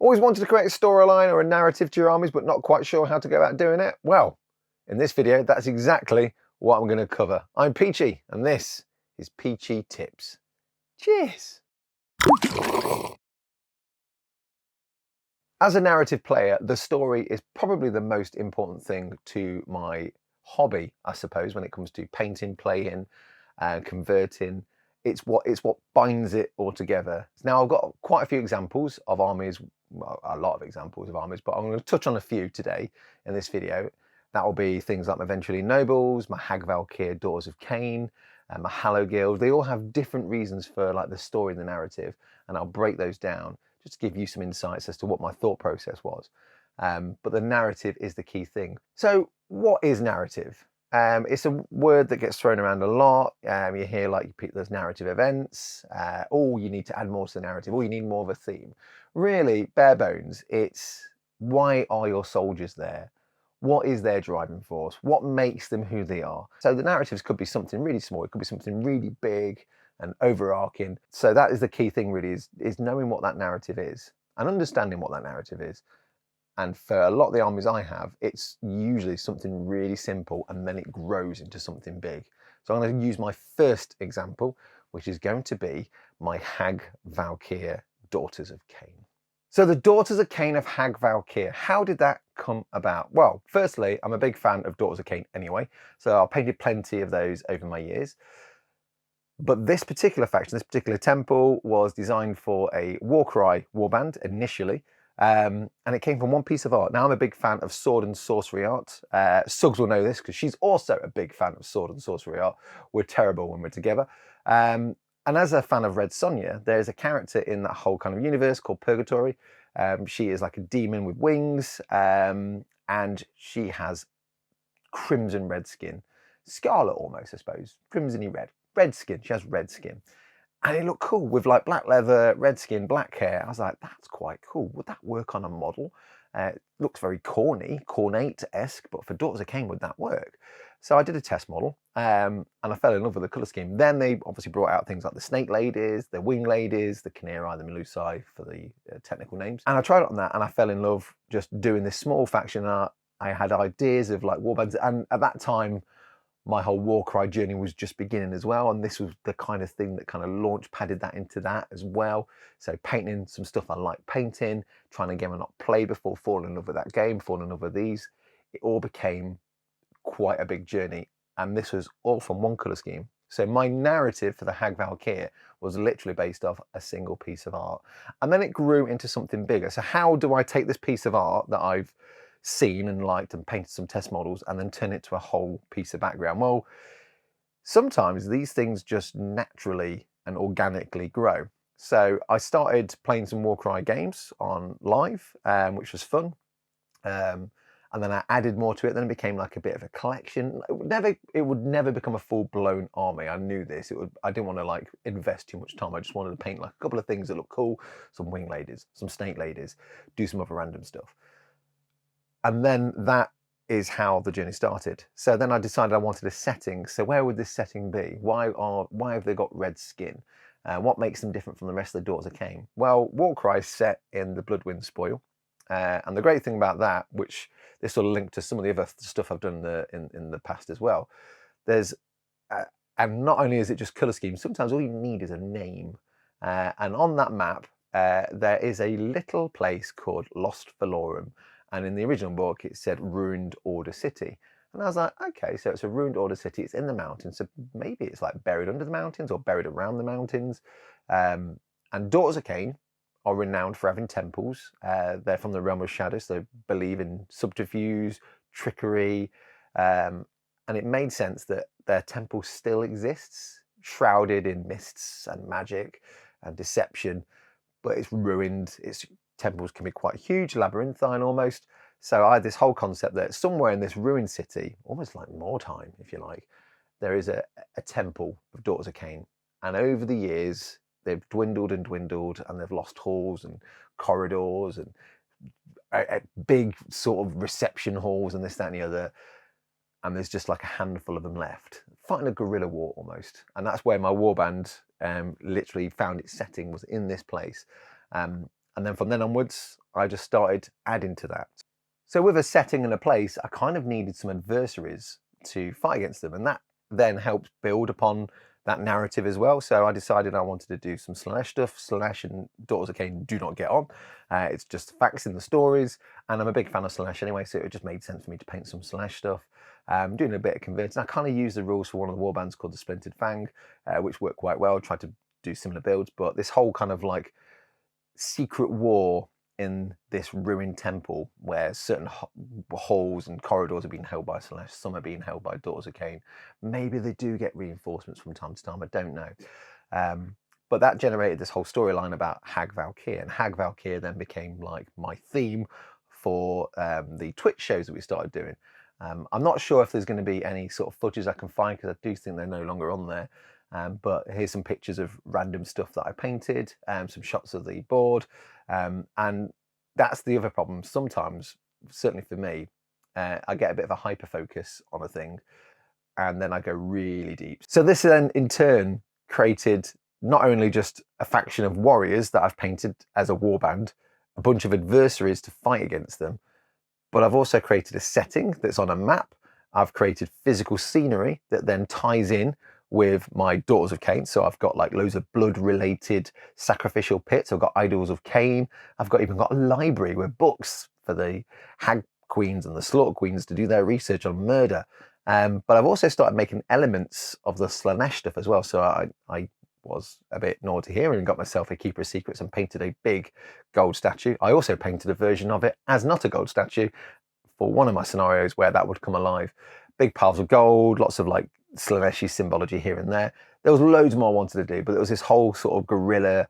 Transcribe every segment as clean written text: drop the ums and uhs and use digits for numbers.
Always wanted to create a storyline or a narrative to your armies, but not quite sure how to go about doing it? Well, in this video, that's exactly what I'm going to cover. I'm Peachy, and this is Peachy Tips. Cheers! As a narrative player, the story is probably the most important thing to my hobby, I suppose, when it comes to painting, playing, converting. It's what binds it all together. Now, I've got quite a few examples of armies, well, a lot of examples of armies, but I'm going to touch on a few today in this video. That will be things like my Ventrillian Nobles, my Hagg, Valkyr, Daughters of Khaine, and my Hallowguild. They all have different reasons for like the story and the narrative, and I'll break those down just to give you some insights as to what my thought process was. But the narrative is the key thing. So what is narrative? It's a word that gets thrown around a lot. You hear like there's narrative events. You need to add more to the narrative. You need more of a theme. Really, bare bones, it's why are your soldiers there? What is their driving force? What makes them who they are? So the narratives could be something really small. It could be something really big and overarching. So that is the key thing really, is knowing what that narrative is and understanding what that narrative is. And for a lot of the armies I have, it's usually something really simple and then it grows into something big. So I'm going to use my first example, which is going to be my Hagg, Valkyr, Daughters of Khaine. So the Daughters of Khaine of Hagg, Valkyr, how did that come about? Well, firstly, I'm a big fan of Daughters of Khaine anyway, so I've painted plenty of those over my years. But this particular faction, this particular temple, was designed for a Warcry warband initially, and it came from one piece of art. Now, I'm a big fan of sword and sorcery art. Suggs will know this because she's also a big fan of sword and sorcery art. We're terrible when we're together. And as a fan of Red Sonja, there's a character in that whole kind of universe called Purgatory. She is like a demon with wings, and she has crimson red skin. Scarlet almost, I suppose. Crimson-y red. Red skin. She has red skin. And it looked cool with like black leather, red skin, black hair. I was like, that's quite cool. Would that work on a model? It looks very corny, Cornate-esque, but for Daughters of Khaine, would that work? So I did a test model, and I fell in love with the colour scheme. Then they obviously brought out things like the Snake Ladies, the Wing Ladies, the Khainites, the Melusai for the technical names. And I tried it on that, and I fell in love just doing this small faction art. I had ideas of like warbands, and at that time, my whole Warcry journey was just beginning as well, and this was the kind of thing that kind of launch padded that into that as well. So painting some stuff I like painting, trying a game I've not played before, falling in love with that game, falling in love with these. It all became quite a big journey, and this was all from one colour scheme. So my narrative for the Hagg Valkyr was literally based off a single piece of art, and then it grew into something bigger. So how do I take this piece of art that I've seen and liked and painted some test models and then turn it to a whole piece of background? Well, sometimes these things just naturally and organically grow. So I started playing some Warcry games on live, which was fun. And then I added more to it. Then it became like a bit of a collection. It would never become a full-blown army. I knew this. I didn't want to like invest too much time. I just wanted to paint like a couple of things that look cool, some wing ladies, some snake ladies, do some other random stuff. And then that is how the journey started. So then I decided I wanted a setting. So where would this setting be? Why have they got red skin? What makes them different from the rest of the Daughters of Khaine? Well, Warcry is set in the Bloodwind Spoil. And the great thing about that, which this will link to some of the other stuff I've done in the past as well, and not only is it just colour schemes, sometimes all you need is a name. And on that map, there is a little place called Lost Valorum. And in the original book, it said Ruined Order City. And I was like, okay, so it's a ruined order city. It's in the mountains. So maybe it's like buried under the mountains or buried around the mountains. And Daughters of Khaine are renowned for having temples. They're from the realm of shadows. So they believe in subterfuge, trickery. And it made sense that their temple still exists, shrouded in mists and magic and deception, but it's ruined. Its temples can be quite huge, labyrinthine almost. So I had this whole concept that somewhere in this ruined city, almost like Mordheim, if you like, there is a temple of Daughters of Khaine. And over the years, they've dwindled and dwindled, and they've lost halls and corridors and big sort of reception halls and this, that, and the other. And there's just like a handful of them left, fighting a guerrilla war almost. And that's where my warband literally found its setting, was in this place. And then from then onwards, I just started adding to that. So with a setting and a place, I kind of needed some adversaries to fight against them, and that then helped build upon that narrative as well. So I decided I wanted to do some Slaanesh stuff. Slaanesh and Daughters of Khaine do not get on. It's just facts in the stories, and I'm a big fan of Slaanesh anyway, so it just made sense for me to paint some Slaanesh stuff. Doing a bit of converting. I kind of used the rules for one of the warbands called the Splintered Fang, which worked quite well. Tried to do similar builds, but this whole kind of like secret war in this ruined temple where certain halls and corridors are being held by Slaanesh, some are being held by Daughters of Khaine. Maybe they do get reinforcements from time to time, I don't know. But that generated this whole storyline about Hagg Valkyr, and Hagg Valkyr then became like my theme for the Twitch shows that we started doing. I'm not sure if there's going to be any sort of footage I can find, because I do think they're no longer on there. But here's some pictures of random stuff that I painted, some shots of the board, and that's the other problem. Sometimes, certainly for me, I get a bit of a hyper focus on a thing, and then I go really deep. So this then in turn created not only just a faction of warriors that I've painted as a warband, a bunch of adversaries to fight against them, but I've also created a setting that's on a map. I've created physical scenery that then ties in with my Daughters of Khaine. So I've got like loads of blood-related sacrificial pits. I've got idols of Khaine. I've even got a library with books for the Hag Queens and the Slaughter Queens to do their research on murder. But I've also started making elements of the Slaanesh stuff as well. So I was a bit naughty here and got myself a Keeper of Secrets and painted a big gold statue. I also painted a version of it as not a gold statue for one of my scenarios where that would come alive. Big piles of gold, lots of like Slaanesh symbology here and there. There was loads more I wanted to do, but there was this whole sort of guerrilla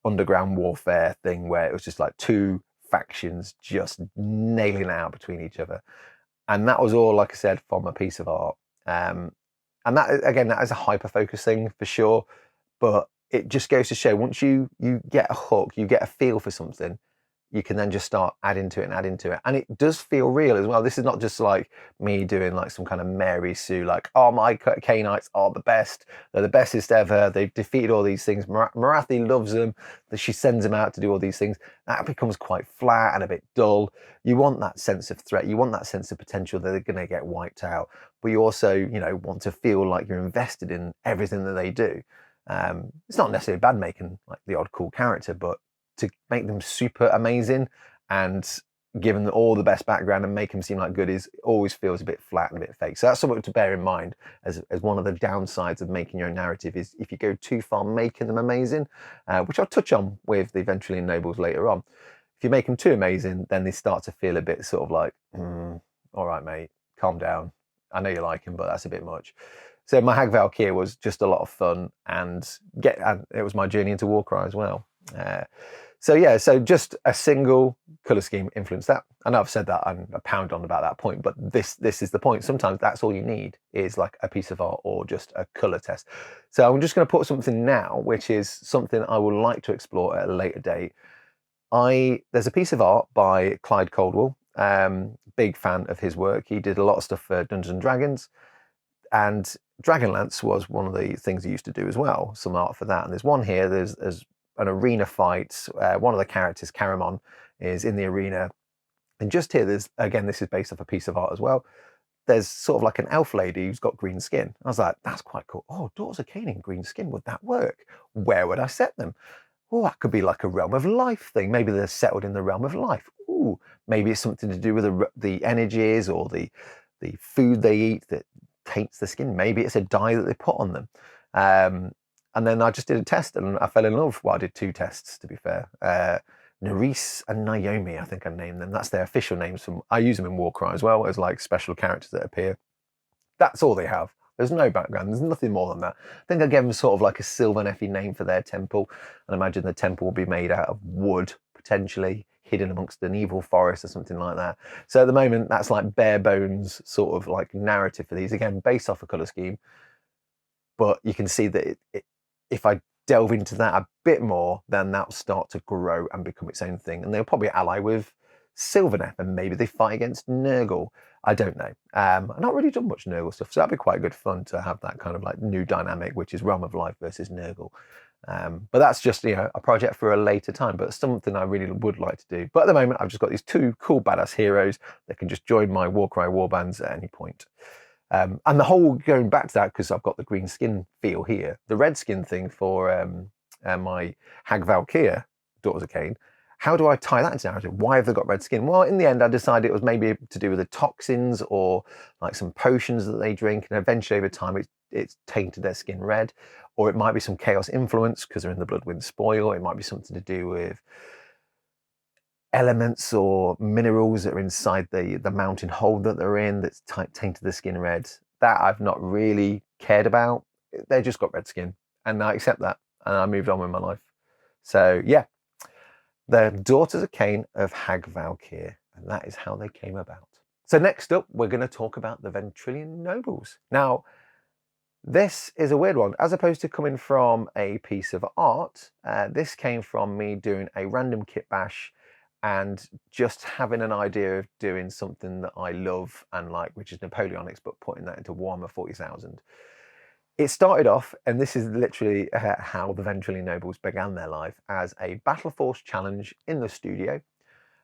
underground warfare thing where it was just like two factions just nailing it out between each other. And that was all, like I said, from a piece of art. And that, again, that is a hyper-focus thing for sure. But it just goes to show, once you get a hook, you get a feel for something, you can then just start adding to it and adding to it. And it does feel real as well. This is not just like me doing like some kind of Mary Sue, like, oh, my Khainites are the best. They're the bestest ever. They've defeated all these things. Marathi loves them. She sends them out to do all these things. That becomes quite flat and a bit dull. You want that sense of threat. You want that sense of potential that they're going to get wiped out. But you also, you know, want to feel like you're invested in everything that they do. It's not necessarily bad making like the odd cool character, but to make them super amazing and give them all the best background and make them seem like goodies always feels a bit flat and a bit fake. So that's something to bear in mind as one of the downsides of making your own narrative, is if you go too far making them amazing, which I'll touch on with the Ventrillian Nobles later on. If you make them too amazing, then they start to feel a bit sort of like, all right, mate, calm down. I know you like him, but that's a bit much. So my Hagg Valkyr was just a lot of fun, and it was my journey into Warcry as well. So just a single colour scheme influenced that. I know I've said that and a pound on about that point, but this is the point. Sometimes that's all you need, is like a piece of art or just a colour test. So I'm just going to put something now, which is something I would like to explore at a later date. There's a piece of art by Clyde Caldwell. Big fan of his work. He did a lot of stuff for Dungeons and Dragons, and Dragonlance was one of the things he used to do as well, some art for that. And there's one here, there's an arena fight. One of the characters, Caramon, is in the arena. And just here, this is based off a piece of art as well. There's sort of like an elf lady who's got green skin. I was like, that's quite cool. Oh, Daughters of Khaine in green skin, would that work? Where would I set them? Oh, that could be like a Realm of Life thing. Maybe they're settled in the Realm of Life. Ooh, maybe it's something to do with the energies or the food they eat that taints the skin. Maybe it's a dye that they put on them. And then I just did a test and I fell in love. Well, I did two tests, to be fair. Nerys and Naomi, I think I named them. That's their official names. I use them in Warcry as well as like special characters that appear. That's all they have. There's no background. There's nothing more than that. I think I gave them sort of like a Sylvaneth name for their temple. And imagine the temple will be made out of wood, potentially hidden amongst an evil forest or something like that. So at the moment, that's like bare bones sort of like narrative for these. Again, based off a colour scheme. But you can see that if I delve into that a bit more, then that'll start to grow and become its own thing. And they'll probably ally with Sylvaneth, and maybe they fight against Nurgle. I don't know. I've not really done much Nurgle stuff, so that'd be quite good fun to have that kind of like new dynamic, which is Realm of Life versus Nurgle. But that's just, you know, a project for a later time, but something I really would like to do. But at the moment, I've just got these two cool badass heroes that can just join my Warcry warbands at any point. And the whole, going back to that, because I've got the green skin feel here, the red skin thing for my Hagg Valkyr, Daughters of Khaine, how do I tie that into narrative? Why have they got red skin? Well, in the end, I decided it was maybe to do with the toxins or like some potions that they drink, and eventually over time it's tainted their skin red. Or it might be some chaos influence because they're in the Bloodwind spoil. It might be something to do with elements or minerals that are inside the mountain hole that they're in that's tainted the skin red. That I've not really cared about. They just got red skin, and I accept that, and I moved on with my life. So yeah, the Daughters of Khaine of Hagg Valkyr, and that is how they came about. So next up, we're going to talk about the Ventrillian Nobles. Now, this is a weird one. As opposed to coming from a piece of art, this came from me doing a random kit bash and just having an idea of doing something that I love and like, which is Napoleonics, but putting that into Warhammer 40,000. It started off, and this is literally how the Ventrillian Nobles began their life, as a Battle Force challenge in the studio.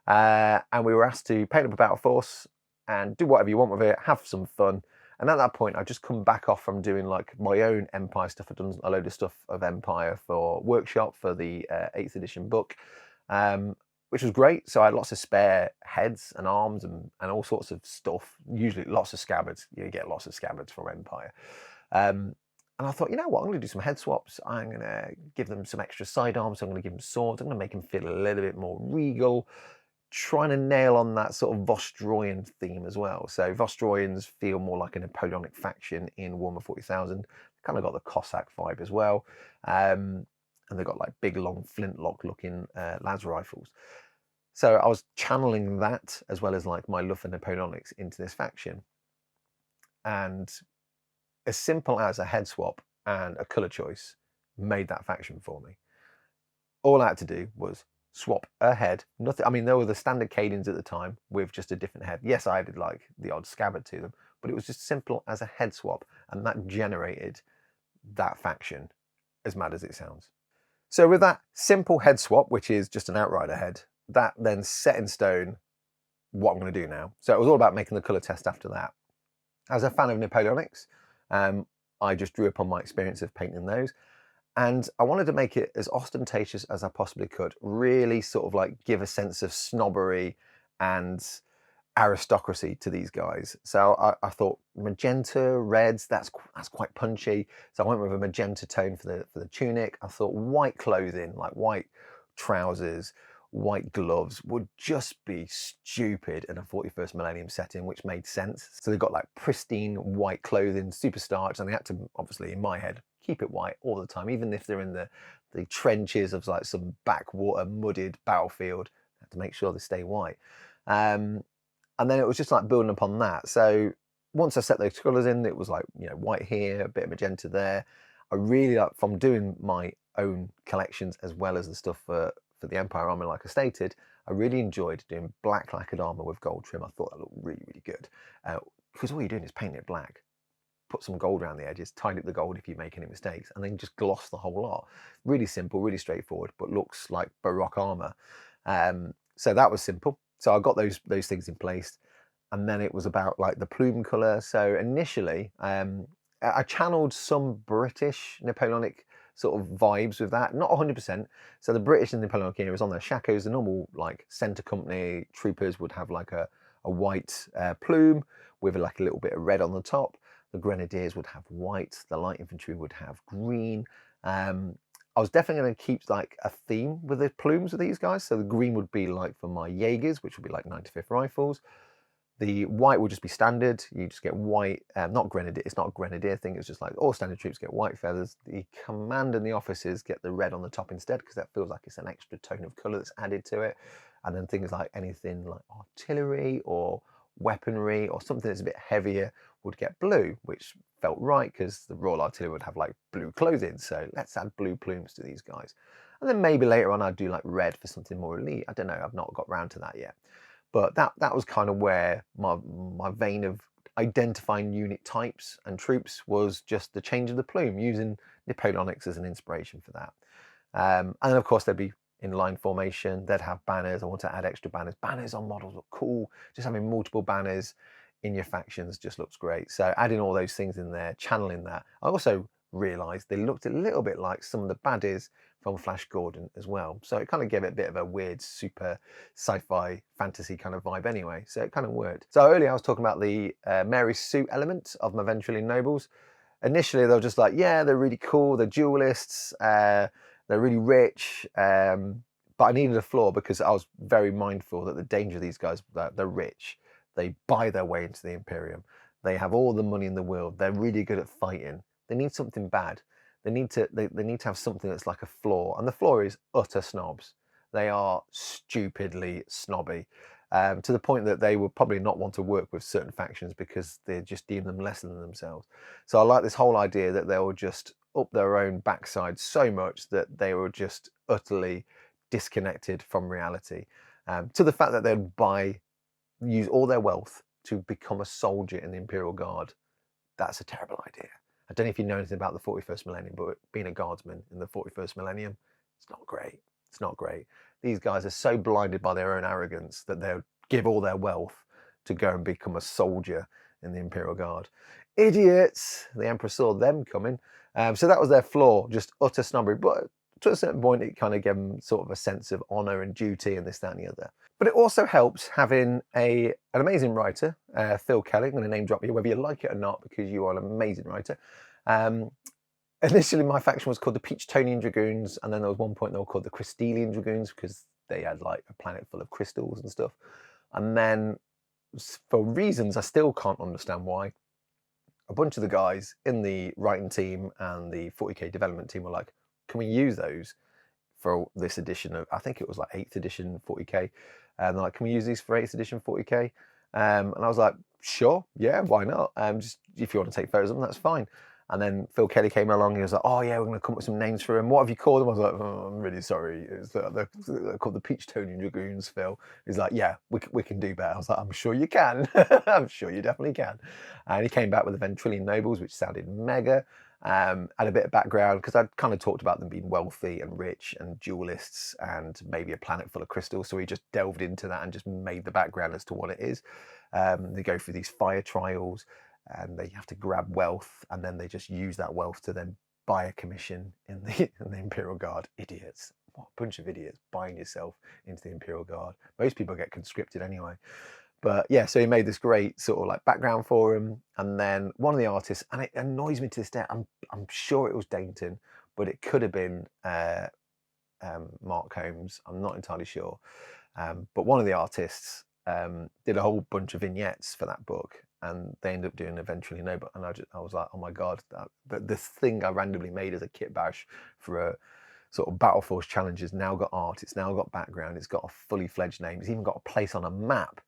And we were asked to paint up a Battle Force and do whatever you want with it, have some fun. And at that point, I'd just come back off from doing like my own Empire stuff. I'd done a load of stuff of Empire for Workshop for the 8th edition book, which was great. So I had lots of spare heads and arms and all sorts of stuff, usually lots of scabbards. You get lots of scabbards from Empire. And I thought, you know what, I'm going to do some head swaps. I'm going to give them some extra sidearms. I'm going to give them swords. I'm going to make them feel a little bit more regal, trying to nail on that sort of Vostroyan theme as well. So Vostroyans feel more like a Napoleonic faction in Warhammer 40,000. Kind of got the Cossack vibe as well. And they've got like big, long flintlock looking las rifles. So I was channeling that as well as like my love for Napoleonics into this faction. And as simple as a head swap and a colour choice made that faction for me. All I had to do was swap a head. Nothing. I mean, there were the standard Cadians at the time with just a different head. Yes, I added like the odd scabbard to them, but it was just simple as a head swap, and that generated that faction, as mad as it sounds. So with that simple head swap, which is just an outrider head, that then set in stone what I'm going to do now. So it was all about making the colour test after that. As a fan of Napoleonics, I just drew upon my experience of painting those. And I wanted to make it as ostentatious as I possibly could, really sort of like give a sense of snobbery and aristocracy to these guys. So I thought magenta, reds, that's quite punchy. So I went with a magenta tone for the tunic. I thought white clothing, like white trousers, white gloves would just be stupid in a 41st millennium setting, which made sense. So they've got like pristine white clothing, super starched, and they had to, obviously in my head, keep it white all the time, even if they're in the trenches of like some backwater mudded battlefield. I have to make sure they stay white. And then it was just like building upon that. So once I set those colours in, it was like, you know, white here, a bit of magenta there. I really like, from doing my own collections as well as the stuff for the Empire army, like I stated, I really enjoyed doing black lacquered armour with gold trim. I thought that looked really, really good. Because all you're doing is painting it black. Put some gold around the edges, tidy up the gold if you make any mistakes, and then just gloss the whole lot. Really simple, really straightforward, but looks like Baroque armour. So that was simple. So I got those things in place, and then it was about like the plume colour. So initially, I channeled some British Napoleonic sort of vibes with that, not 100%. So the British and Napoleonic era is on their shakos. The normal like centre company troopers would have like a white plume with like a little bit of red on the top. The grenadiers would have white, the light infantry would have green. I was definitely going to keep like a theme with the plumes of these guys. So the green would be like for my Jaegers, which would be like 95th rifles. The white would just be standard. You just get white, not grenadier. It's not a grenadier thing. It's just like all standard troops get white feathers. The command and the officers get the red on the top instead, because that feels like it's an extra tone of colour that's added to it. And then things like anything like artillery or weaponry or something that's a bit heavier would get blue, which felt right because the Royal Artillery would have like blue clothing. So let's add blue plumes to these guys. And then maybe later on I'd do like red for something more elite. I don't know. I've not got round to that yet. But that was kind of where my vein of identifying unit types and troops was just the change of the plume, using Napoleonics as an inspiration for that. And then of course they'd be in line formation. They'd have banners. I want to add extra banners. Banners on models look cool. Just having multiple banners in your factions just looks great. So adding all those things in there, channeling that. I also realised they looked a little bit like some of the baddies from Flash Gordon as well. So it kind of gave it a bit of a weird, super sci-fi fantasy kind of vibe anyway. So it kind of worked. So earlier I was talking about the Mary Sue element of my Ventrillian Nobles. Initially they were just like, yeah, they're really cool. They're duelists. They're really rich. But I needed a flaw because I was very mindful that the danger of these guys, that they're rich. They buy their way into the Imperium. They have all the money in the world. They're really good at fighting. They need something bad. They need to have something that's like a flaw. And the flaw is utter snobs. They are stupidly snobby. To the point that they would probably not want to work with certain factions because they just deem them lesser than themselves. So I like this whole idea that they will just up their own backside so much that they were just utterly disconnected from reality. To the fact that they'd use all their wealth to become a soldier in the Imperial Guard. That's a terrible idea. I don't know if you know anything about the 41st millennium, but being a guardsman in the 41st millennium, it's not great. It's not great. These guys are so blinded by their own arrogance that they'll give all their wealth to go and become a soldier in the Imperial Guard. Idiots! The Emperor saw them coming. So that was their flaw, just utter snobbery. But to a certain point, it kind of gave them sort of a sense of honour and duty and this, that and the other. But it also helps having an amazing writer, Phil Kelly. I'm going to name drop you, whether you like it or not, because you are an amazing writer. Initially, my faction was called the Peachtonian Dragoons, and then there was one point they were called the Crystalian Dragoons because they had like a planet full of crystals and stuff. And then, for reasons I still can't understand why, a bunch of the guys in the writing team and the 40k development team were like, can we use those for this edition of, I think it was like 8th edition 40k, and they're like, can we use these for 8th edition 40k? And I was like, sure, yeah, why not? Just if you want to take photos of them, that's fine. And then Phil Kelly came along and he was like, oh yeah, we're going to come up with some names for them. What have you called them? I was like, oh, I'm really sorry. They're called the Peachtonian Dragoons, Phil. He's like, yeah, we can do better. I was like, I'm sure you can. I'm sure you definitely can. And he came back with the Ventrillian Nobles, which sounded mega. Had a bit of background because I'd kind of talked about them being wealthy and rich and duelists and maybe a planet full of crystals. So he just delved into that and just made the background as to what it is. They go through these fire trials and they have to grab wealth, and then they just use that wealth to then buy a commission in the Imperial Guard. Idiots. What a bunch of idiots buying yourself into the Imperial Guard. Most people get conscripted anyway. But yeah, so he made this great sort of like background for him. And then one of the artists, and it annoys me to this day, I'm sure it was Dainton, but it could have been Mark Holmes. I'm not entirely sure. But one of the artists did a whole bunch of vignettes for that book, and they ended up doing a Ventrillian Noble. And I was like, oh my God, this thing I randomly made as a kit bash for a sort of Battle Force challenge has now got art, it's now got background, it's got a fully fledged name, it's even got a place on a map.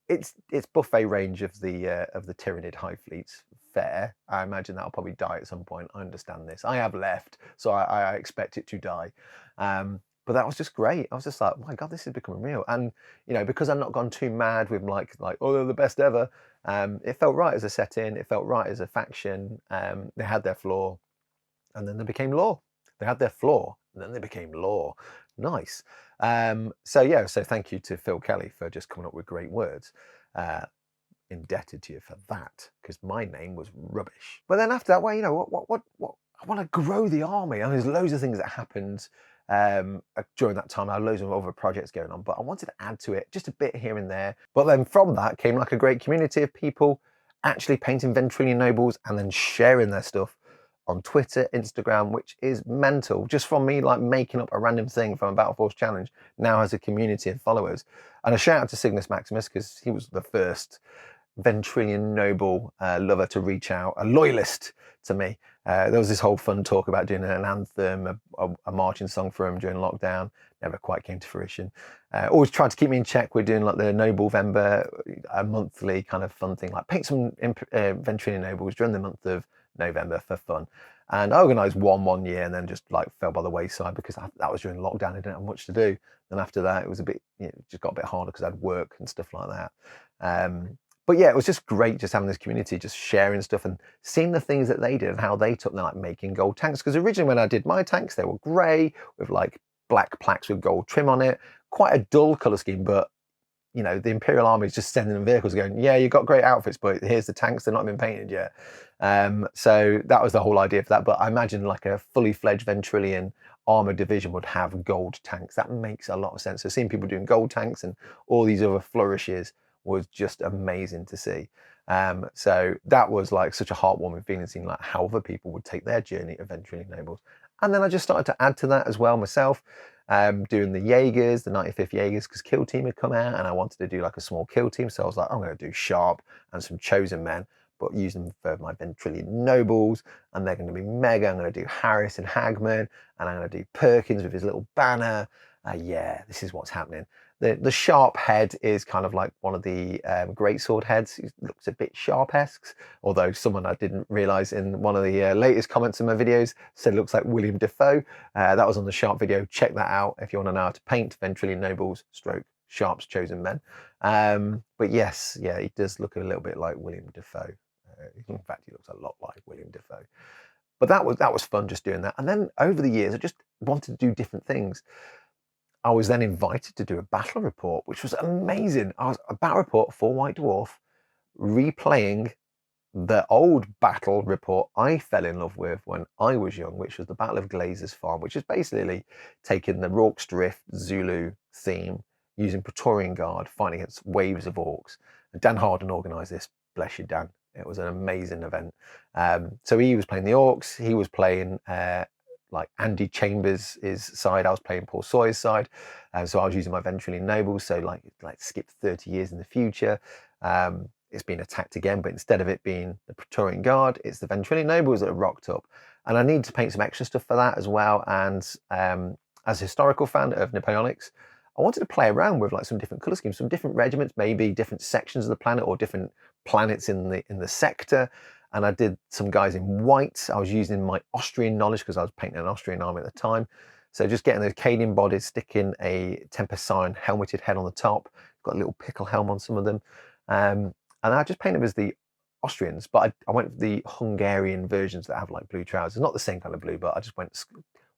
It's buffet range of the Tyranid High Fleet's fair. I imagine that'll probably die at some point. I understand this. I have left, so I expect it to die. But that was just great. I was just like, oh my God, this is becoming real. And you know, because I've not gone too mad with like oh, they're the best ever. It felt right as a setting. It felt right as a faction. They had their flaw, and then they became law. They had their flaw, and then they became law. Nice. So yeah, so thank you to Phil Kelly for just coming up with great words. Indebted to you for that, because my name was rubbish. But then after that, well, you know, what I want to grow the army. I mean, there's loads of things that happened during that time. I had loads of other projects going on, but I wanted to add to it just a bit here and there. But then from that came like a great community of people actually painting Ventrillian Nobles and then sharing their stuff on Twitter, Instagram, which is mental. Just from me like making up a random thing from a Battle Force challenge now has a community of followers. And a shout out to Cygnus Maximus, because he was the first Ventrillian Noble lover to reach out, a loyalist to me. There was this whole fun talk about doing an anthem, a marching song for him during lockdown. Never quite came to fruition. Always tried to keep me in check. We're doing like the Noblevember, a monthly kind of fun thing, like paint some Ventrillian Nobles during the month of November for fun. And I organised one year and then just like fell by the wayside because that was during lockdown. I didn't have much to do. And after that, it was a bit, you know, just got a bit harder because I had work and stuff like that. But yeah, it was just great just having this community, just sharing stuff and seeing the things that they did and how they took them, like making gold tanks. Because originally when I did my tanks, they were grey with like black plaques with gold trim on it. Quite a dull colour scheme, but you know, the Imperial Army is just sending them vehicles going, yeah, you've got great outfits, but here's the tanks, they're not been painted yet. So that was the whole idea for that. But I imagine like a fully fledged Ventrillian armored division would have gold tanks. That makes a lot of sense. So seeing people doing gold tanks and all these other flourishes was just amazing to see. So that was like such a heartwarming feeling, seeing like how other people would take their journey of Ventrillian Nobles. And then I just started to add to that as well myself, doing the Jaegers, the 95th Jaegers, because Kill Team had come out and I wanted to do like a small kill team. So I was like, I'm going to do Sharp and some Chosen Men, but use them for my Ventrillian Nobles, and they're going to be mega. I'm going to do Harris and Hagman, and I'm going to do Perkins with his little banner. Yeah, this is what's happening. The Sharp head is kind of like one of the greatsword heads. It looks a bit Sharp-esque, although someone I didn't realise in one of the latest comments in my videos said it looks like William Defoe. That was on the Sharp video. Check that out if you want to know how to paint Ventrillian Nobles stroke Sharp's Chosen Men. But yes, yeah, he does look a little bit like William Defoe. In fact, he looks a lot like William Defoe. But that was fun just doing that. And then over the years, I just wanted to do different things. I was then invited to do a battle report, which was amazing. I was a battle report for White Dwarf, replaying the old battle report I fell in love with when I was young, which was the Battle of Glazer's Farm, which is basically taking the Rorke's Drift Zulu theme, using Praetorian Guard, fighting against waves of orcs. And Dan Harden organised this, bless you, Dan. It was an amazing event. So he was playing the orcs, he was playing like Andy Chambers' side, I was playing Paul Sawyer's side. So I was using my Ventrillian Nobles, so like skip 30 years in the future. It's been attacked again, but instead of it being the Praetorian Guard, it's the Ventrillian Nobles that are rocked up. And I need to paint some extra stuff for that as well. And as a historical fan of Napoleonics, I wanted to play around with like some different colour schemes, some different regiments, maybe different sections of the planet or different planets in the sector. And I did some guys in white. I was using my Austrian knowledge because I was painting an Austrian army at the time. So just getting those Cadian bodies, sticking a Tempest Siren helmeted head on the top. Got a little pickle helm on some of them. And I just painted them as the Austrians, but I went for the Hungarian versions that have like blue trousers. Not the same kind of blue, but I just went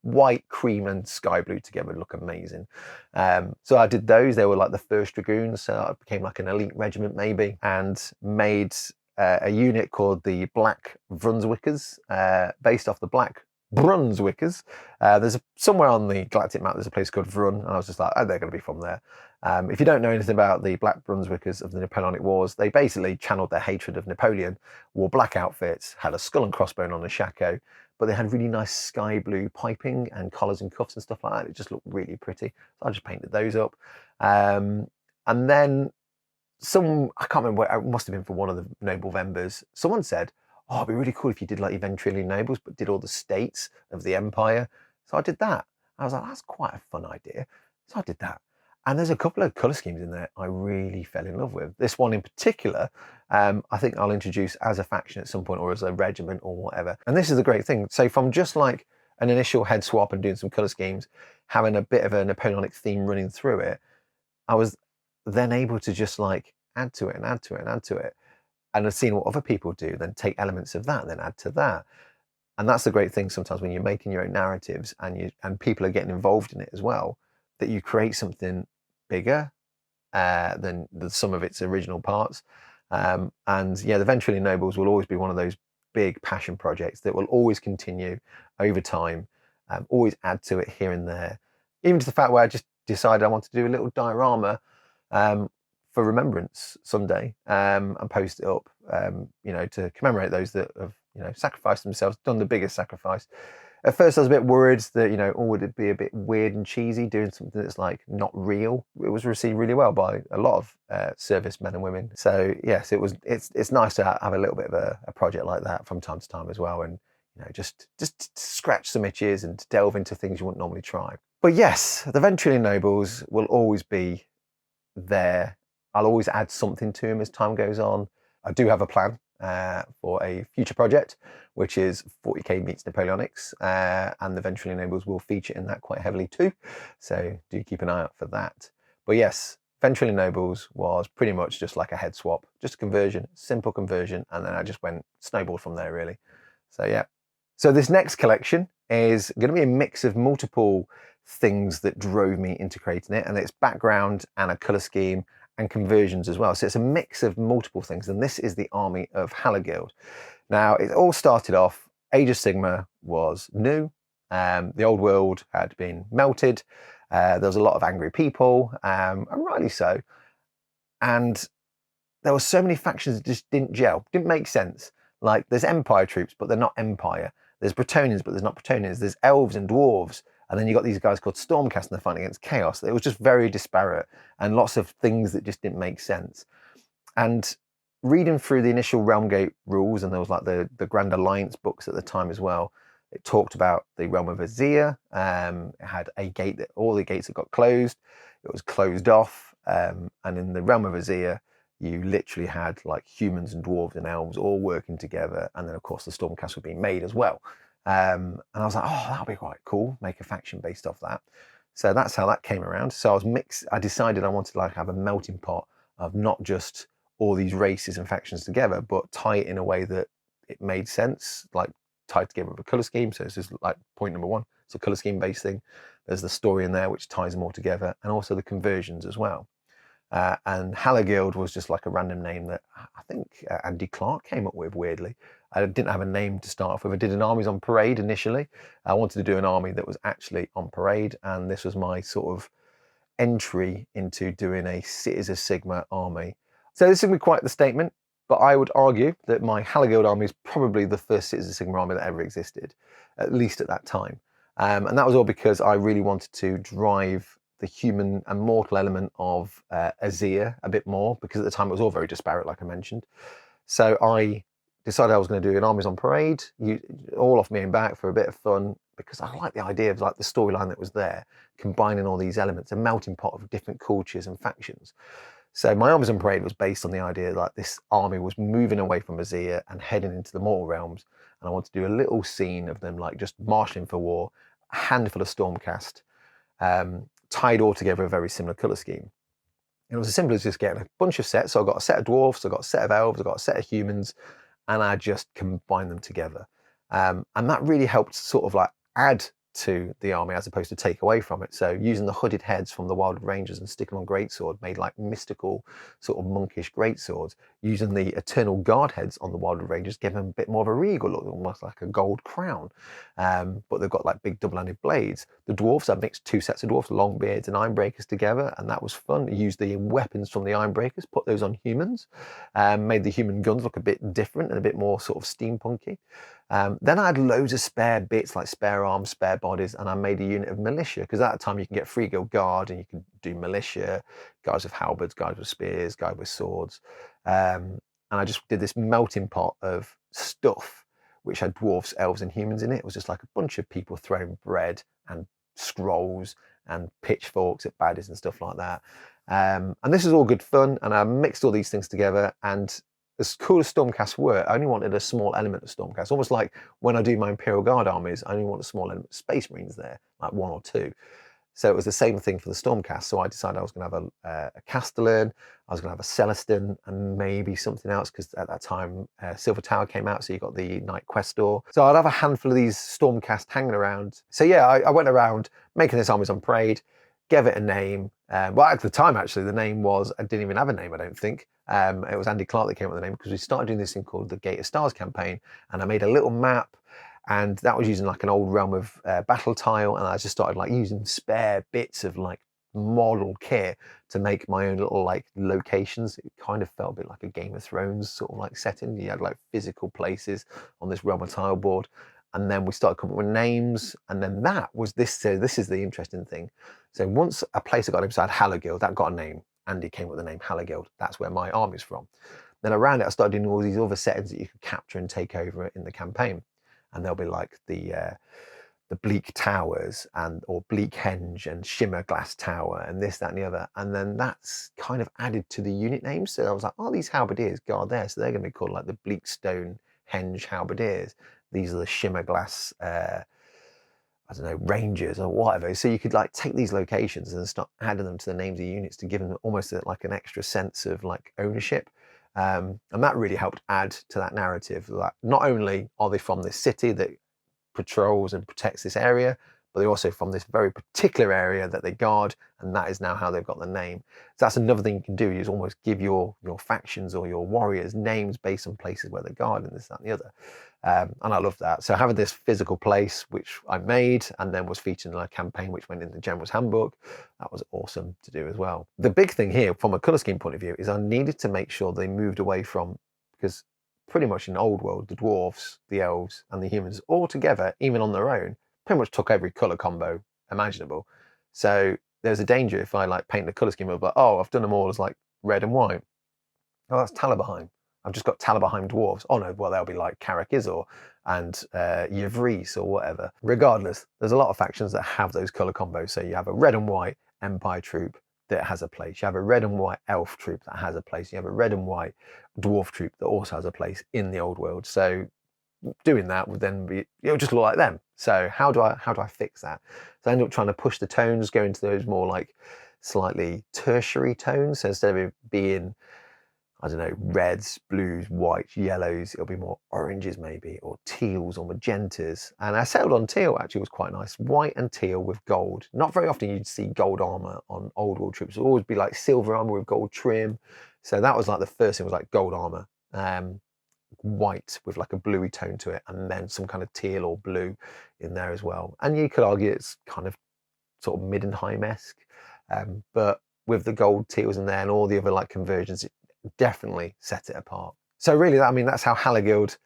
white, cream and sky blue together. Look amazing. So I did those. They were like the first Dragoons. So I became like an elite regiment maybe, and made a unit called the Black Brunswickers, based off the Black Brunswickers. There's somewhere on the Galactic map, there's a place called Vrun, and I was just like, oh, they're going to be from there. If you don't know anything about the Black Brunswickers of the Napoleonic Wars, they basically channeled their hatred of Napoleon, wore black outfits, had a skull and crossbone on a shako, but they had really nice sky blue piping and collars and cuffs and stuff like that. It just looked really pretty. So I just painted those up. And then I can't remember, it must have been for one of the Noble Vembers, someone said, oh, it'd be really cool if you did like your Ventrillian Nobles, but did all the states of the Empire. So I did that. I was like, that's quite a fun idea. So I did that. And there's a couple of colour schemes in there I really fell in love with. This one in particular, I think I'll introduce as a faction at some point or as a regiment or whatever. And this is the great thing. So from just like an initial head swap and doing some colour schemes, having a bit of a Napoleonic theme running through it, I was then able to just like add to it and add to it and add to it. And I've seen what other people do, then take elements of that, then add to that. And that's the great thing sometimes when you're making your own narratives and people are getting involved in it as well, that you create something bigger than the sum of its original parts. And yeah, the Ventrillian Nobles will always be one of those big passion projects that will always continue over time, always add to it here and there. Even to the fact where I just decided I wanted to do a little diorama for remembrance someday, and post it up, you know, to commemorate those that have, you know, sacrificed themselves, done the biggest sacrifice. At first I was a bit worried that, you know, oh, would it be a bit weird and cheesy doing something that's like not real? It was received really well by a lot of service men and women. So yes, it's nice to have a little bit of a project like that from time to time as well, and you know, just scratch some itches and delve into things you wouldn't normally try. But yes, the Ventrillian Nobles will always be there. I'll always add something to them as time goes on. I do have a plan for a future project, which is 40k meets Napoleonics, and the Ventrillian Nobles will feature in that quite heavily too. So do keep an eye out for that. But yes, Ventrillian Nobles was pretty much just like a head swap, just a conversion, simple conversion, and then I just went snowballed from there really. So yeah. So this next collection is going to be a mix of multiple things that drove me into creating it, and it's background and a colour scheme and conversions as well. So it's a mix of multiple things, and this is the Army of Hallowguild. Now, it all started off, Age of Sigmar was new, the old world had been melted, there was a lot of angry people, and rightly so, and there were so many factions that just didn't gel, didn't make sense. Like, there's Empire troops, but they're not Empire. There's Bretonnians, but there's not Bretonnians. There's elves and dwarves, and then you got these guys called Stormcast, and they're fighting against Chaos. It was just very disparate, and lots of things that just didn't make sense. And reading through the initial Realmgate rules, and there was like the Grand Alliance books at the time as well, it talked about the Realm of Azir. It had a gate that all the gates that got closed. It was closed off, and in the Realm of Azir, you literally had like humans and dwarves and elves all working together, and then of course the Stormcast were being made as well. And I was like, oh, that'll be quite cool. Make a faction based off that. So that's how that came around. So I decided I wanted to like have a melting pot of not just all these races and factions together, but tie it in a way that it made sense, like tied together with a colour scheme. So this is like point number one. It's a colour scheme based thing. There's the story in there which ties them all together, and also the conversions as well. And Hallowguild was just like a random name that I think Andy Clark came up with, weirdly. I didn't have a name to start off with. I did an Armies on Parade initially. I wanted to do an army that was actually on parade, and this was my sort of entry into doing a Cities of Sigmar army. So this is going to be quite the statement, but I would argue that my Hallowguild army is probably the first Cities of Sigmar army that ever existed, at least at that time. And that was all because I really wanted to drive the human and mortal element of Azir a bit more, because at the time it was all very disparate, like I mentioned. So I decided I was going to do an Armies on Parade, all off me and back for a bit of fun, because I like the idea of like the storyline that was there, combining all these elements, a melting pot of different cultures and factions. So my Armies on Parade was based on the idea that this army was moving away from Azir and heading into the mortal realms, and I wanted to do a little scene of them like just marshalling for war, a handful of Stormcast, tied all together a very similar colour scheme. It was as simple as just getting a bunch of sets. So I got a set of dwarfs, I got a set of elves, I got a set of humans, and I just combined them together. And that really helped sort of like add to the army as opposed to take away from it. So using the hooded heads from the Wild Rangers and sticking on greatsword made like mystical sort of monkish greatswords. Using the Eternal Guard heads on the Wild Rangers gave them a bit more of a regal look, almost like a gold crown. But they've got like big double-handed blades. The dwarfs, I mixed two sets of dwarfs, long beards and ironbreakers together, and that was fun. Used the weapons from the ironbreakers, put those on humans, made the human guns look a bit different and a bit more sort of steampunky. Then I had loads of spare bits, like spare arms, spare bodies, and I made a unit of militia, because at that time you can get free guild guard and you can do militia, guys with halberds, guys with spears, guys with swords. And I just did this melting pot of stuff which had dwarfs, elves and humans in it. It was just like a bunch of people throwing bread and scrolls and pitchforks at baddies and stuff like that. And this is all good fun, and I mixed all these things together, and as cool as Stormcast were, I only wanted a small element of Stormcast. Almost like when I do my Imperial Guard armies, I only want a small element of Space Marines there, like one or two. So it was the same thing for the Stormcast. So I decided I was going to have a Castellan, I was going to have a Celestin, and maybe something else, because at that time Silver Tower came out, so you got the Knight Questor. So I'd have a handful of these Stormcast hanging around. So yeah, I went around making this Armies on Parade, gave it a name. Well, at the time, actually, the name was, I didn't even have a name, I don't think. It was Andy Clark that came up with the name, because we started doing this thing called the Gate of Stars campaign, and I made a little map, and that was using like an old Realm of Battle tile, and I just started like using spare bits of like model kit to make my own little like locations. It kind of felt a bit like a Game of Thrones sort of like setting. You had like physical places on this Realm of tile board. And then we started coming up with names, and then that was this. So this is the interesting thing. So once a place got inside Hallowguild, that got a name. Andy came up with the name Hallowguild. That's where my army's from. Then around it, I started doing all these other settings that you could capture and take over in the campaign, and there'll be like the Bleak Towers or Bleak Henge and Shimmer Glass Tower and this, that, and the other. And then that's kind of added to the unit names. So I was like, oh, these halberdiers guard there, so they're going to be called like the Bleak Stone Henge Halberdiers. These are the Shimmer Glass, I don't know, rangers or whatever. So you could like take these locations and start adding them to the names of units to give them almost like an extra sense of like ownership. And that really helped add to that narrative that not only are they from this city that patrols and protects this area, but they're also from this very particular area that they guard, and that is now how they've got the name. So that's another thing you can do, is almost give your factions or your warriors names based on places where they guard and this, that, and the other. And I love that. So having this physical place, which I made and then was featured in a campaign which went in the General's Handbook, that was awesome to do as well. The big thing here from a colour scheme point of view is I needed to make sure they moved away from, because pretty much in the old world, the dwarves, the elves and the humans all together, even on their own, pretty much took every colour combo imaginable. So there's a danger if I like paint the colour scheme of like, oh, I've done them all as like red and white. Oh, that's Talabheim. I've just got Talabheim dwarves. Oh no, well they'll be like Karak-Izor and Yvris or whatever. Regardless, there's a lot of factions that have those colour combos. So you have a red and white Empire troop that has a place. You have a red and white elf troop that has a place. You have a red and white dwarf troop that also has a place in the old world. So doing that would then be, it would just look like them. So how do I fix that? So I end up trying to push the tones, go into those more like slightly tertiary tones. So instead of it being, I don't know, reds, blues, whites, yellows, it'll be more oranges maybe, or teals or magentas. And I settled on teal, actually was quite nice. White and teal with gold. Not very often you'd see gold armor on old world troops. It would always be like silver armor with gold trim. So that was like the first thing, was like gold armor. White with like a bluey tone to it, and then some kind of teal or blue in there as well. And you could argue it's kind of sort of Middenheim-esque, but with the gold teals in there and all the other like conversions, it definitely set it apart. So really, I mean, that's how Hallowguild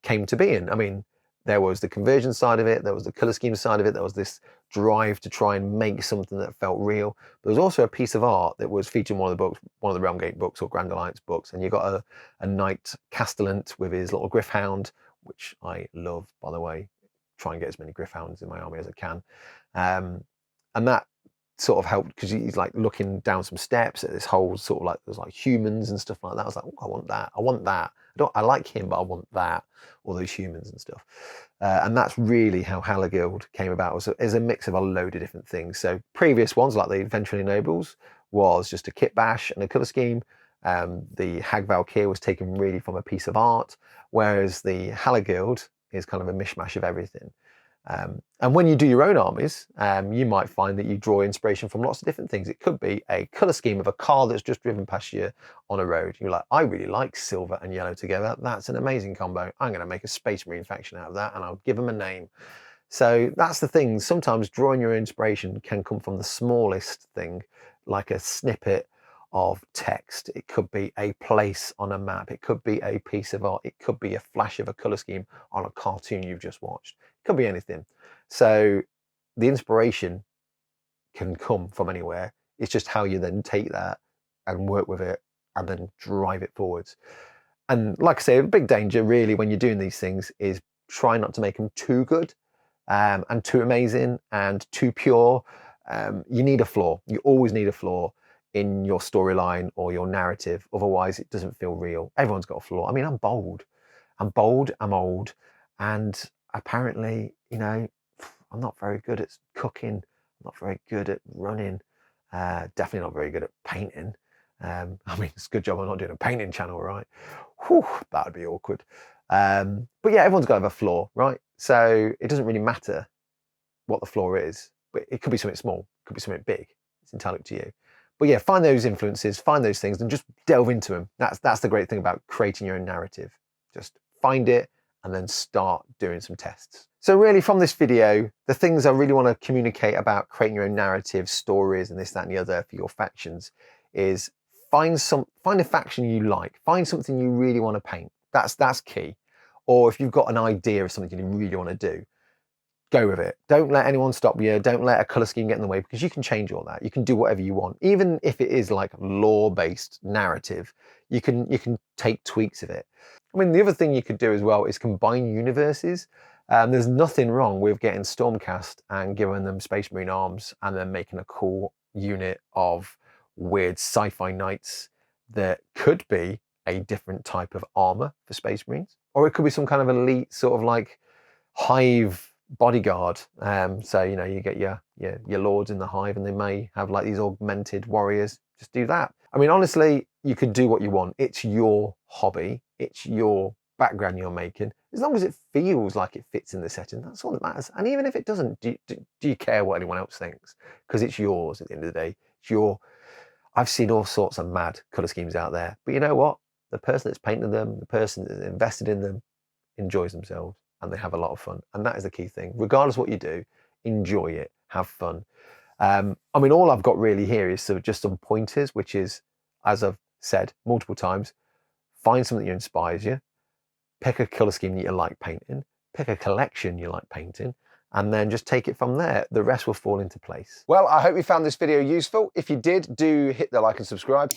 came to be. And I mean, there was the conversion side of it, there was the colour scheme side of it, there was this drive to try and make something that felt real. There was also a piece of art that was featured in one of the books, one of the Realmgate books or Grand Alliance books, and you got a knight Castellant with his little Gryph-hound, which I love, by the way. Try and get as many Gryph-hounds in my army as I can. And that sort of helped, because he's like looking down some steps at this whole sort of like, there's like humans and stuff like that. I was like, oh, I want that. I want that. I like him, but I want that, all those humans and stuff. And that's really how Hallowguild came about. It was a mix of a load of different things. So previous ones, like the Ventrillian Nobles, was just a kit bash and a colour scheme. The Hagg Valkyr was taken really from a piece of art, whereas the Hallowguild is kind of a mishmash of everything. And when you do your own armies, you might find that you draw inspiration from lots of different things. It could be a colour scheme of a car that's just driven past you on a road. You're like, I really like silver and yellow together. That's an amazing combo. I'm going to make a Space Marine faction out of that, and I'll give them a name. So that's the thing. Sometimes drawing your inspiration can come from the smallest thing, like a snippet of text. It could be a place on a map. It could be a piece of art. It could be a flash of a colour scheme on a cartoon you've just watched. It could be anything. So the inspiration can come from anywhere. It's just how you then take that and work with it and then drive it forwards. And like I say, a big danger really when you're doing these things is try not to make them too good and too amazing and too pure. You need a flaw. You always need a flaw in your storyline or your narrative. Otherwise, it doesn't feel real. Everyone's got a flaw. I mean, I'm bold, I'm old, and apparently, you know, I'm not very good at cooking. I'm not very good at running. Definitely not very good at painting. I mean, it's a good job I'm not doing a painting channel, right? Whew, that would be awkward. But yeah, everyone's got to have a flaw, right? So it doesn't really matter what the flaw is, but it could be something small, it could be something big. It's entirely up to you. But yeah, find those influences, find those things, and just delve into them. That's the great thing about creating your own narrative. Just find it and then start doing some tests. So really from this video, the things I really want to communicate about creating your own narrative, stories, and this, that, and the other for your factions is find a faction you like. Find something you really want to paint. That's key. Or if you've got an idea of something you really want to do, go with it. Don't let anyone stop you. Don't let a colour scheme get in the way, because you can change all that. You can do whatever you want. Even if it is like lore-based narrative, you can take tweaks of it. I mean, the other thing you could do as well is combine universes. There's nothing wrong with getting Stormcast and giving them Space Marine arms and then making a cool unit of weird sci-fi knights that could be a different type of armor for Space Marines. Or it could be some kind of elite sort of like hive bodyguard. So, you know, you get your lords in the hive and they may have like these augmented warriors. Just do that. I mean, honestly, you could do what you want. It's your hobby. It's your background you're making. As long as it feels like it fits in the setting, that's all that matters. And even if it doesn't, do you care what anyone else thinks? Because it's yours at the end of the day. It's your... I've seen all sorts of mad colour schemes out there. But you know what? The person that's painted them, the person that's invested in them, enjoys themselves and they have a lot of fun. And that is the key thing. Regardless of what you do, enjoy it, have fun. I mean, all I've got really here is just some pointers, which is, as I've said multiple times, find something that inspires you, pick a colour scheme that you like painting, pick a collection you like painting, and then just take it from there. The rest will fall into place. Well, I hope you found this video useful. If you did, do hit the like and subscribe.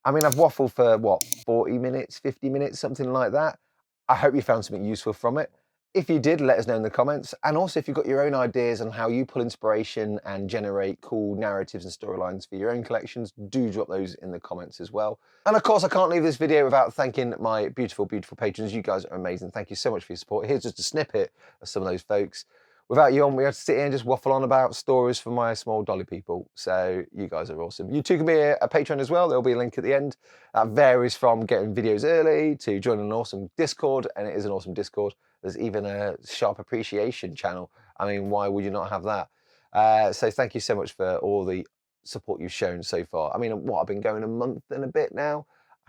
I mean, I've waffled for what, 40 minutes, 50 minutes, something like that. I hope you found something useful from it. If you did, let us know in the comments. And also, if you've got your own ideas on how you pull inspiration and generate cool narratives and storylines for your own collections, do drop those in the comments as well. And of course, I can't leave this video without thanking my beautiful, beautiful patrons. You guys are amazing. Thank you so much for your support. Here's just a snippet of some of those folks. Without you on, we had to sit here and just waffle on about stories for my small dolly people. So you guys are awesome. You too can be a patron as well. There'll be a link at the end. That varies from getting videos early to joining an awesome Discord, and it is an awesome Discord. There's even a sharp appreciation channel. I mean, why would you not have that? So thank you so much for all the support you've shown so far. I mean, what, I've been going a month and a bit now.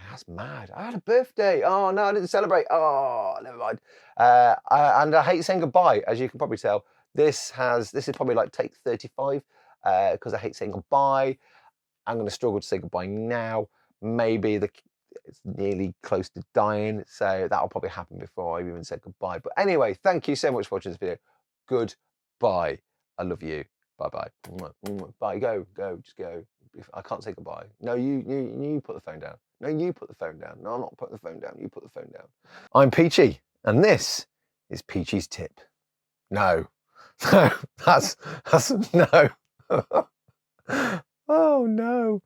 That's mad. I had a birthday. Oh no, I didn't celebrate. Oh, never mind. And I hate saying goodbye, as you can probably tell. This is probably like take 35 because I hate saying goodbye. I'm going to struggle to say goodbye now. Maybe it's nearly close to dying, so that'll probably happen before I've even said goodbye. But anyway, thank you so much for watching this video. Goodbye. I love you. Bye-bye. Bye. Go. Just go. I can't say goodbye. No, you put the phone down. No, you put the phone down. No, I'm not putting the phone down. You put the phone down. I'm Peachy, and this is Peachy's Tip. No. No, that's no. Oh no.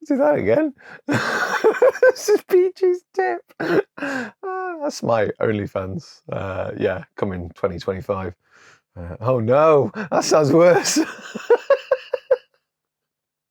Let's do that again. This is Peachy's Tip. That's my OnlyFans. Yeah, coming 2025. Oh no, that sounds worse.